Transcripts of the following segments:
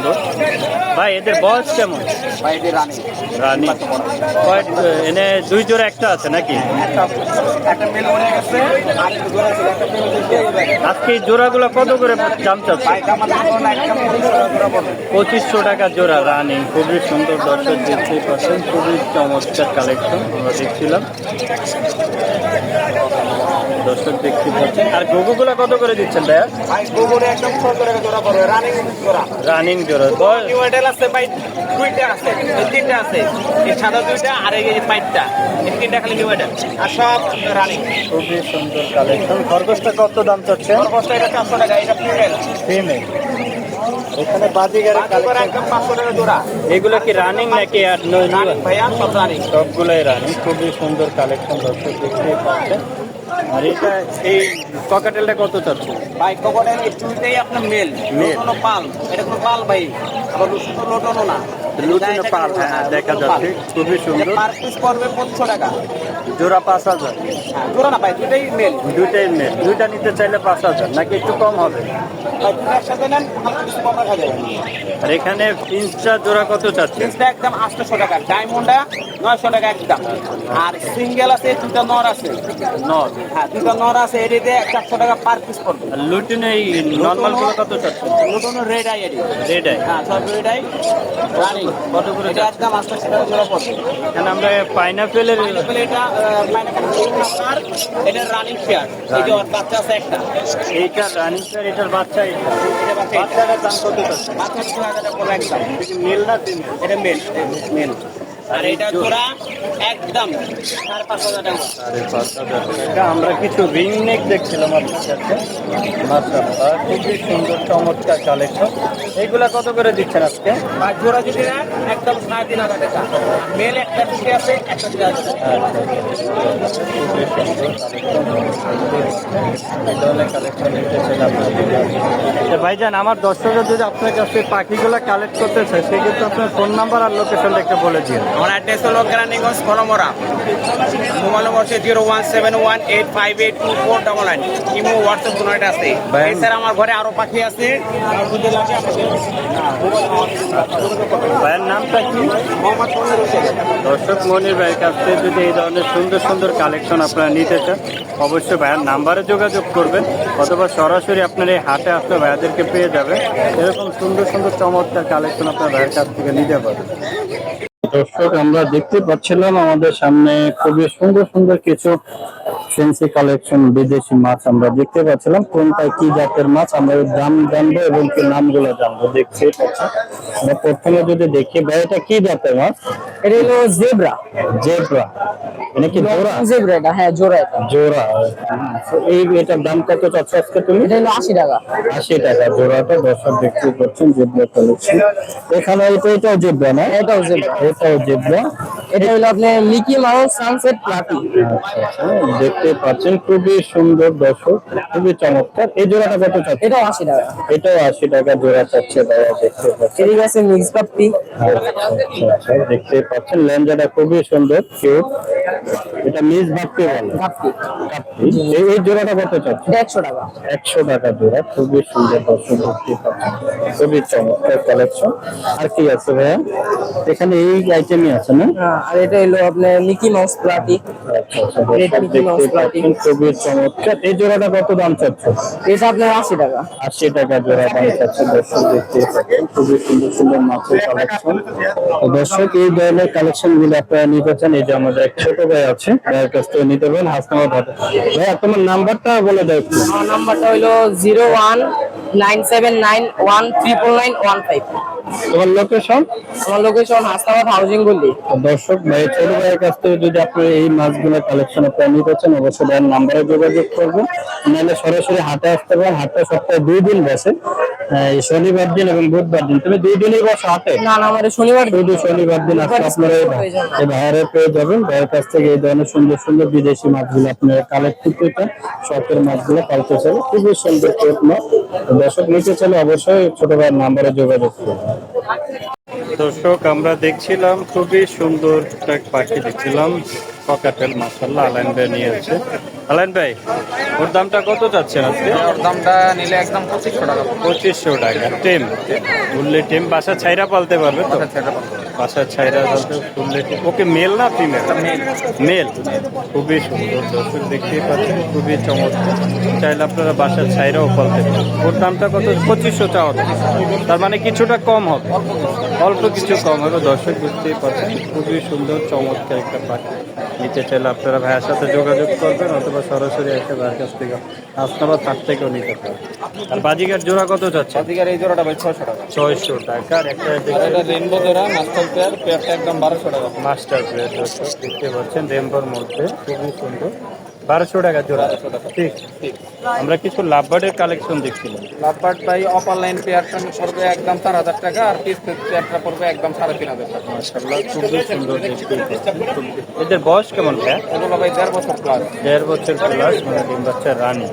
সুন্দর। ভাই এদের বয়স কেমন? ভাই এদের রানী রানী এনে দুই জোড়া একটা আছে নাকি? একটা মেল মনে গেছে আর একটা জোড়া ছিল, একটা মেল আজকে এই জোড়াগুলো কত করে দাম চাচ্ছে? 2500 টাকা জোড়া রানী। খুবই সুন্দর দর্শক দেখতেই পাচ্ছেন, খুবই চমৎকার কালেকশন আমরা দেখছিলাম। দর্শক দেখতে পাচ্ছেন। আর গোগুগুলা কত করে দিচ্ছেন ভাইয়া? ভাই গোবরে একদম 70 টাকা জোড়া পড়বে, রানিং জোড়া। রানিং জোড়া নিউ মডেল আছে ভাই, দুইটা আছে, এই তিনটা আছে, এই সাদা দুইটা আর এই যে পাইপটা, এই তিনটা খালি নিউ মডেল আর সব রানিং। খুবই সুন্দর কালেকশন। খরগোশটা কত দাম চাচ্ছে? খরগোশটা এটা 400 টাকা, এটা ফিমেল। ফিমেল। এখানে বাজিগারের কালেকশন একদম 500 টাকা জোড়া। এগুলো কি রানিং নাকি? আর রানিং ভাইয়া, সব রানিং, সবগুলোই রানিং। খুবই সুন্দর কালেকশন দর্শক দেখতেই পাচ্ছেন। আর এটা এই ককাটেলটা কত চাচ্ছে? ভাই ককটেল এই দুইটাই আপনার মেল, কোনো পাল, এটা কোনো পাল ভাই, আবার শুধু লোটনও না, লুটিনো পাল। হ্যাঁ দেখা যাচ্ছে, খুবই সুন্দর। পার পিস পড়বে 2500 টাকা জোড়া 5000। হ্যাঁ, জোড়া না ভাই, দুইটাই মেল। দুইটাই মেল। দুইটা নিতে চাইলে 5000 নাকি একটু কম হবে? ভাই দুটো একসাথে নেন, হালকা কিছু কম রাখা যাবে। আর এখানে পিন্সটা জোড়া কত চাচ্ছে? জিন্সটা একদম 800 টাকা, ডায়মন্ডটা 900 টাকা একদম। আর সিঙ্গেল আছে, দুটো নর আছে। নর? হ্যাঁ, দুটো নর আছে, এটিতে 400 টাকা পার পিস পড়বে। আর লুটিনো এই নর্মাল গুলো কত চাচ্ছে? লুটনো রেড আই এটি। Red eye? হ্যাঁ, সব রেড আই রানিং। কত করে? এটা একদম 800 টাকা জোড়া পড়বে। এখানে আমরা পাইনাপেলের পাইনাপেল, এটা পাইনাপেল আপনার, এটা রানিং পেয়ার, এই যে ওর বাচ্চা আছে একটা, এইটা রানিং পেয়ার, এটার বাচ্চা। এটা বাচ্চাটার দাম কত চাচ্ছে? বাচ্চা 2000 টাকা পড়বে একদম। মেল না ফিমেল? এটা মেল, মেল। আর এটা জোড়া একদম 5,500 টাকা। 5,500 টাকা। আমরা কিছু রিং নেক দেখছিলাম আপনার কাছে। মাশাআল্লাহ, খুবই সুন্দর চমৎকার কালেকশন। এইগুলা কত করে দিচ্ছেন আজকে? আর জোড়া যদি নেন একদম 3,500 টাকা। মেল একটা দুটো আছে, একটা দুটো আছে। ভাইজান, আমার দর্শকরা যদি আপনার কাছে পাখিগুলা কালেক্ট করতে চায় সেক্ষেত্রে আপনার ফোন নাম্বার আর লোকেশনটা একটু বলে দিন। আমার অ্যাড্রেস হলো কেরানীগঞ্জ কলমরা, মোবাইল নম্বর হচ্ছে 01718582499। ইমো হোয়াটসঅ্যাপ দুটোটা আছে। এছাড়া আমার ঘরে আরো পাখি আছে, ভাইয়ের নামটা কি? মোহাম্মদ মনির হোসেন। দর্শক, মনির ভাইয়ের কাছ থেকে যদি এই ধরনের সুন্দর সুন্দর কালেকশন আপনারা নিতে চান অবশ্যই ভাইয়ের নাম্বারে যোগাযোগ করবেন, অথবা সরাসরি আপনার এই হাটে আসলে ভাইয়াদেরকে পেয়ে যাবেন। এরকম সুন্দর সুন্দর চমৎকার কালেকশন আপনার ভাইয়ের কাছ থেকে নিতে পারবেন। দর্শক, আমরা দেখতে পাচ্ছিলাম আমাদের সামনে খুবই সুন্দর সুন্দর কিছু ফেন্সি কালেকশন বিদেশি মাছ আমরা দেখতে পাচ্ছিলাম। কোনটা কি জাতের মাছ আমরা দাম জানবো এবং কি নামগুলো জানবো। দেখতে পাচ্ছেন, আমরা প্রথমে যদি দেখি ভাই, এটা কি জাতের মাছ? এটা হলো জেব্রা। জেব্রা? এটা কি জোড়া? জেব্রা এটা, হ্যাঁ জোড়া এটা। জোড়া। এই এটার দাম কত চাচ্ছ আজকে তুমি? এটা হলো 80 টাকা। 80 টাকা জোড়াটা। দর্শক দেখতে পাচ্ছেন জেব্রা কালেকশন। এখানে এটাও জেব্রা না? এটাও জেব্রা। এটাও জেব্রা। এটা হলো আপনার মিকি মাউস সানসেট প্লাটি। দেখতে পাচ্ছেন খুবই সুন্দর দর্শক, খুবই চমৎকার। এই জোড়াটা কত চাচ্ছে? এটাও 80 টাকা। এটাও 80 টাকা জোড়া চাচ্ছে ভাইয়া। দেখতে পাচ্ছেন ঠিক আছে, মিক্স পাপ্পি। আচ্ছা, দেখতে পাচ্ছেন লেঞ্জাটা খুবই সুন্দর, কিউট। এটা মিস ভাপ্পি বলে? পাপ্পি। এই জোড়াটা কত চাচ্ছে? 100 টাকা। 100 টাকা জোড়া। খুবই সুন্দর দর্শক, দেখতে পাচ্ছেন খুবই চমৎকার কালেকশন। আর কি আছে ভাইয়া? এখানে এই আইটেমই আছে না? আর এটা হলো আপনার মিকি মাউস প্লাটি। আচ্ছা আচ্ছা, দেখতে পাচ্ছেন খুবই চমৎকার। এই জোড়াটা কত দাম চাচ্ছে? এটা আপনার 80 টাকা। 80 টাকা জোড়া দাম চাচ্ছে দর্শক। দেখতে পাচ্ছেন খুবই সুন্দর সুন্দর মাছের কালেকশন। দর্শক, এই ধরনের কালেকশন গুলো আপনারা নিতে চান, এই যে আমাদের এক ছোট ভাই আছে, ভাইয়ের কাছ থেকে নিতে পারেন। হাসনাবাদ হাটে। ভাইয়া, তোমার নাম্বারটা বলে দাও একটু। আমার নাম্বারটা হলো 01979139915। তোমার লোকেশন? আমার লোকেশন হাসনাবাদ হাউজিং গলি। দর্শক, ভাই ছোট ভাইয়ের কাছ থেকে যদি আপনার এই মাছগুলো কালেকশন আপনারা নিতে চান অবশ্যই ভাইয়ের নাম্বারে যোগাযোগ করবেন, নাহলে সরাসরি হাটে আসতে পারেন। হাটটা সপ্তাহে 2 দিন বসে, এই শনিবার দিন এবং বুধবার দিন। তুমি 2 দিনই বসো হাটে? না না, আমাদের শনিবার। শুধু শনিবার দিন আসলে আপনারা এই ভাইয়ারে পেয়ে যাবেন। ভাইয়ের কাছ থেকে এই ধরনের সুন্দর সুন্দর বিদেশি মাছগুলো আপনারা কালেক্ট করতে চান, শখের মাছগুলো পালতে চান, খুবই সুন্দর ছোট মাছ। দর্শক, নিতে চাইলে অবশ্যই ছোট ভাইয়ের নাম্বারে যোগাযোগ করবেন। দর্শক, আমরা দেখছিলাম খুবই সুন্দর একটা পাখি দেখছিলাম, ককাটেল। মাশাআল্লাহ, আলাইন ভাই নিয়ে আছে। আলাইন ভাই, ওর দামটা কত চাচ্ছেন আজকে? ওর দামটা নিলে একদম 2500 টাকা। 2500 টাকা। টেম ফুললে টেম, বাসা ছাইরা পালতে পারবে তো? বাসা ছাইরা পালতে ফুললে টেম। ওকে মেল না ফিমেল? মেল। খুবই সুন্দর, দর্শক দেখতেই পাচ্ছেন, খুবই চমৎকার। চাইলে আপনারা বাসা ছাইরাও পালতে পারেন। ওর দামটা কত? 2500 চাওয়া দাম। তার মানে কিছুটা কম হবে, অল্প কিছু কম হবে। দর্শক দেখতেই পাচ্ছেন, খুবই সুন্দর চমৎকার একটা পাখি। নিতে চাইলে আপনারা ভাইয়ের সাথে যোগাযোগ করবেন, অথবা সরাসরি এসে ভাইয়ের কাছ থেকে আসনাবাদ হাট থেকেও নিতে পারেন। আর বাজিকার জোড়া কত যাচ্ছে? বাজিকার এই জোড়াটা ভাই 600 টাকা। 600 টাকা। আর একটা এটা রেইনবো জোড়া মাস্টার পেয়ার, পেয়ারটা একদম 1200 টাকা। মাস্টার প্লেট, দর্শক দেখতে পাচ্ছেন, রেমবোর মধ্যে খুবই সুন্দর। 1200 টাকা জোড়া। ঠিক ঠিক। আমরা কিছু লাভবার্ডের কালেকশন দেখছিলাম। লাভবার্ড ভাই অপার লাইন পেয়ারটা পড়বে একদম 4000 টাকা, আর পিস পেয়ারটা পড়বে একদম 3500 টাকা। মাশাআল্লাহ, খুবই সুন্দর দেখতে পাচ্ছেন। এদের বয়স কেমন ভাই? এগুলো ভাই 1.5 বছর প্লাস। 1.5 বছর প্লাস, মানে ডিম বাচ্চা রানী।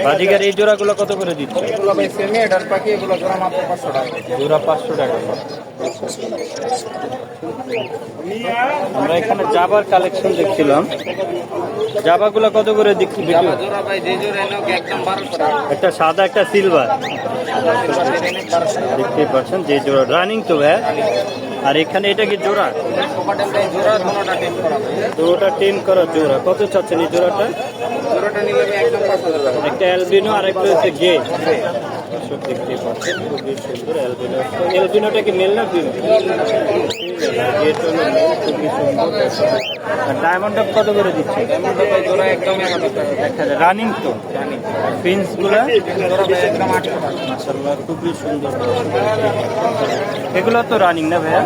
বাজিকার এই জোড়াগুলো কত করে দিচ্ছে? এগুলো ভাই সেমি এডার পাখি, এগুলো জোড়া মাত্র 500 টাকা। জোড়া 500 টাকা। আমরা এখানে জাবার কালেকশন দেখছিলাম, জাবাগুলো কত করে দিচ্ছি? জামা জোড়া ভাই যে জোড়া এনে একদম 1200 টাকা। একটা সাদা, একটা সিলভার, দেখতে পাচ্ছেন যে জোড়া রানিং তো ভাই। আর এখানে এটা কি জোড়া? কোকাটেল ভাই জোড়া দুটোটা টেম করা ভাই। জোড়াটা 10 করা জোড়া। কত চাচ্ছেন এই জোড়াটা? জোড়াটা নিলে ভাই একদম 5000 টাকা। একটা অ্যালবিনো আর একটা হচ্ছে গে। দর্শক দেখতে পাচ্ছেন, খুবই সুন্দর অ্যালবিনো। অ্যালবিনোটা কি মেল না ফিমেল? গেট হলো মেল, খুবই সুন্দর। আর ডায়মন্ড আপ কত করে দিচ্ছে? ডায়মন্ড ভাই জোড়া একদম 1000 টাকা। রানিং তো জানি প্রিন্সগুলা জোড়া ভাই একদম 800 টাকা। মাশাআল্লাহ, খুবই সুন্দর। এগুলো তো রানিং না ভাইয়া?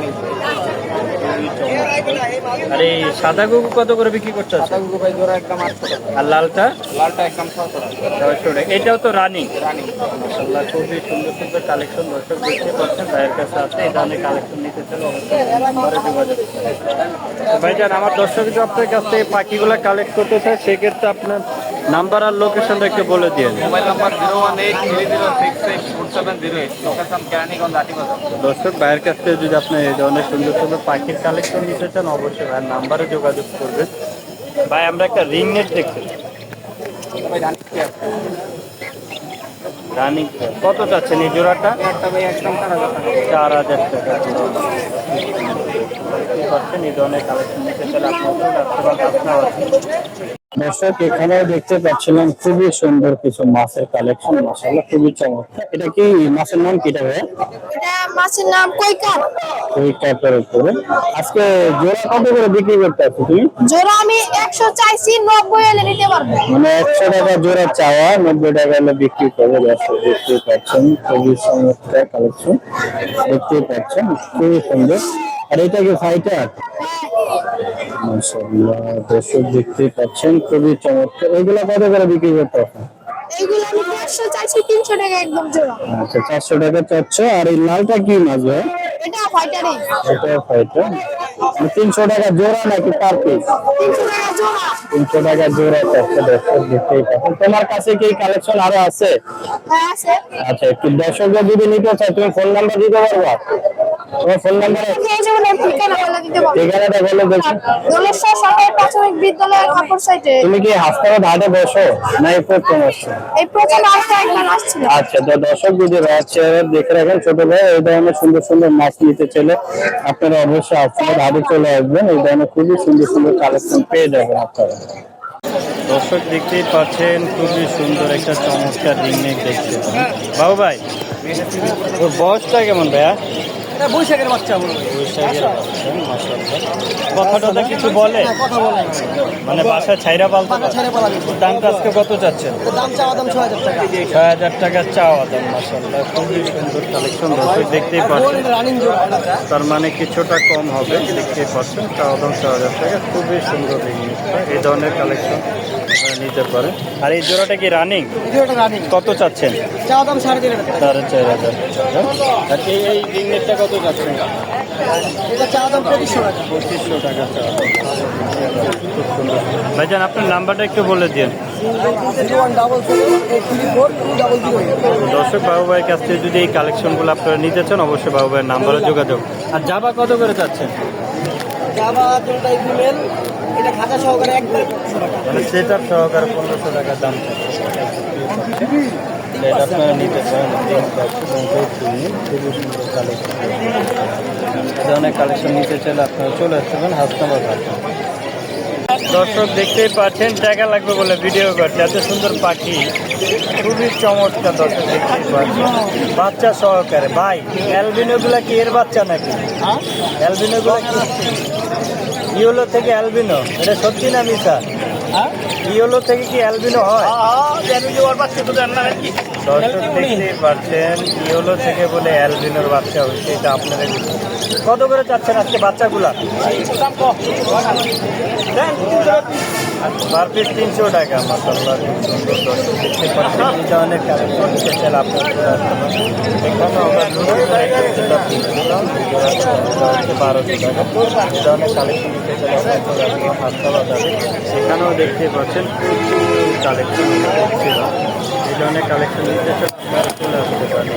আর এই সাদা গুগু কত করে বিক্রি করতে আছে? সাদাগুলো ভাই জোড়া একদম 800 টাকা। আর লালটা? লালটা একদম 600 টাকা। 600 টাকা। এটাও তো রানিং। রানি মাশাআল্লাহ, খুবই সুন্দর সুন্দর কালেকশন দর্শক দেখতে পাচ্ছেন। ভাইয়ের কাছে আছে, এই ধরনের কালেকশন নিতে চাইলে অবশ্যই নাম্বারে যোগাযোগ করবেন। ভাইজান, আমার দর্শক যদি আপনার কাছ থেকে পাখিগুলো কালেক্ট করতে চায়, সেক্ষেত্রে আপনার নাম্বার আর লোকেশনটা একটু বলে দিয়ে। Mobile number 01830664708, location Keraniganj Atibazar. দর্শক ভাইয়ের কাছ থেকে যদি আপনি এই ধরনের সুন্দর সুন্দর পাখির কালেকশন নিতে চান, অবশ্যই ভাইয়ের নাম্বারে যোগাযোগ করবেন। ভাই, আমরা একটা রিং নেট দেখছি, ভাই রানি পেয়ার। রানিং। কত চাচ্ছেন এই জোড়াটা? পেয়ারটা ভাই একদম 4000 টাকা। 4000 টাকা। বুঝতে পারছেন, এই ধরনের কালেকশন নিতে চাইলে দর্শক এখানে দেখতে পাচ্ছিলাম খুবই সুন্দর কিছু মাছের কালেকশন। মাশাআল্লাহ, খুবই চমৎকার। এটা কি মাছের নাম কি? এটা মাছের নাম কৈকাপ। ওই টাইপের উপরে আজকে জোড়া কত করে বিক্রি করতে আছে তুমি? জোড়া আমি 100 চাইছি, 90 এলে নিতে পারবো। মানে 100 টাকা জোড়া চাওয়া, 90 টাকা হলে বিক্রি করবে। দর্শক দেখতেই পাচ্ছেন, খুবই চমৎকার কালেকশন দেখতেই পাচ্ছেন, খুবই সুন্দর। আর এটা কি ফাইটার? মাশাআল্লাহ, দর্শক দেখতেই পাচ্ছেন, খুবই চমৎকার। এগুলো কত করে বিক্রি করতে হবে? এইগুলো আমি 100 চাইছি, 300 টাকা একদম জোড়া। আচ্ছা, 400 টাকা চাচ্ছ। আর এই লালটা কি মাছ ভাই? এটা ফাইটারই। এটা ফাইটার। 300 টাকা জোড়া নাকি পার পিস? 300 টাকা জোড়া। 300 টাকা জোড়া চাচ্ছে। দর্শক দেখতেই পাচ্ছেন। তোমার কাছে কি কালেকশন আরো আছে? হ্যাঁ আছে। আচ্ছা, একটু দর্শকরা যদি নিতে চায়, তুমি ফোন নাম্বার দিতে পারবা? তোমার ফোন নাম্বার এই যে মানে ঠিকানা বলে দিতে পারবো। ঠিকানাটা বলে দেখি। দোলেশ্বর সরকারি প্রাথমিক বিদ্যালয়ের কাপড় সাইটে। তুমি কি হাসপাতাল ঘাটে বসো না এই প্রথম আসছো? এই প্রথম আরেকটা একবার আসছিল। আচ্ছা, তো দর্শক যদি রাখছে দেখে রাখেন, ছোট ভাই এই ধরনের সুন্দর সুন্দর মাছ নিতে চাইলে আপনারা অবশ্যই আপনার ঘাটে চলে আসবেন। এই ধরনের খুবই সুন্দর সুন্দর কালেকশন পেয়ে যাবেন আপনারা। দর্শক দেখতেই পাচ্ছেন, খুবই সুন্দর একটা চমৎকার রিংনেক দেখতে। বাবু ভাই, ওর বয়সটা কেমন ভাইয়া? এটা বৈশাখের বাচ্চা বলবো। বৈশাখের বাচ্চা, মাশাআল্লাহ। কথাটা কিছু বলে? কথা বলে না। মানে বাসা ছাইরা পালতে বাসা ছাইরা পালা গেছে। ওর দামটা আজকে কত চাচ্ছেন? এটার দাম চাওয়া দাম 6000 টাকা। 6000 টাকা চাওয়া দাম। মাশাআল্লাহ, খুবই সুন্দর কালেকশন দর্শক দেখতেই পাচ্ছেন। রানিং জোড়া। তার মানে কিছুটা কম হবে, দেখতেই পাচ্ছেন। চাওয়া দাম 6000 টাকা। খুবই সুন্দর জিনিসটা, এই ধরনের কালেকশন নিতে পারে। আর এই জোড়াটা কি রানিং? জোড়াটা রানিং। কত চাচ্ছেন? চাওয়া দাম 3500 টাকা। 4500 টাকা। আর এই রিংনেটটা কত চাচ্ছেন? এটা চাওয়া দাম 2500 টাকা। 2500 টাকা চাওয়া দাম। খুব সুন্দর। ভাইজান, আপনার নাম্বারটা একটু বলে দিন। 17718342000। দর্শক, বাবু ভাইয়ের কাছ থেকে যদি এই কালেকশনগুলো আপনারা নিতে চান, অবশ্যই বাবু ভাইয়ের নাম্বারে যোগাযোগ। আর জাবা কত করে চাচ্ছেন? জাবা দুটাই ফিমেল, এটা খাতা সহকারে একবার 1500 টাকা। মানে সেট আপ সহকারে 1500 টাকা দাম থাকে। এটা আপনারা নিতে পারেন, প্রিন্ট আছে এবং খুবই সুন্দর কালেকশন। এই ধরনের কালেকশন নিতে চাইলে আপনারা চলে আসতে পারেন হাসনাবাদ হাটে। দর্শক দেখতেই পাচ্ছেন, টাকা লাগবে বলে ভিডিও করছে, এত সুন্দর পাখি, খুবই চমৎকার। দর্শক দেখতেই পাচ্ছেন বাচ্চা সহকারে। ভাই অ্যালবিনোগুলা কি এর বাচ্চা নাকি? অ্যালবিনোগুলা কি ইয়েলো থেকে অ্যালবিনো? এটা সত্যি না মিথ্যা? ইয়েলো থেকে কি অ্যালবিনো হয়? দর্শক দেখতেই পাচ্ছেন ইয়েলো থেকে বলে অ্যালবিনোর বাচ্চা হয়েছে, এটা আপনাদের কত করে চাচ্ছেন আজকে বাচ্চাগুলা? পার পিস 300 টাকা। মাসাল্লাহ খুব সুন্দর। দর্শক দেখতে পাচ্ছেন এই ধরনের কালেকশন নিতে চাইলে আপনারা চলে আসতে পারেন। এখানে আমরা নতুন করে একটা জুতা কিনছিলাম, জোড়াটা হচ্ছে 1200 টাকা। এই ধরনের কালেকশন নিতে চাইলে আপনারা চলে আসবেন হাসনাবাদ হাটে। সেখানেও দেখতে পাচ্ছেন প্রচুর কালেকশন ছিল। এই ধরনের কালেকশন নিতে চাইলে আপনারা চলে আসতে পারেন।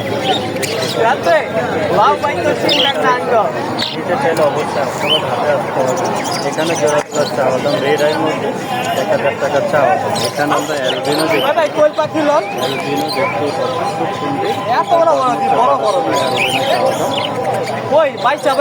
নিতে চাইলে অবশ্যই হাসনাবাদ হাটে আসতে হবে। এখানে জোড়া চাওয়া দাম রেড আইয়ের মধ্যে 1000 টাকার চাওয়া দাম। এখানে আমরা অ্যালবিনো দেখি, অ্যালবিনো দেখতেই পাচ্ছি খুব সুন্দর। এত বড় বড় বড় বড় অ্যালবিনো চাওয়া দাম। কই বাইচা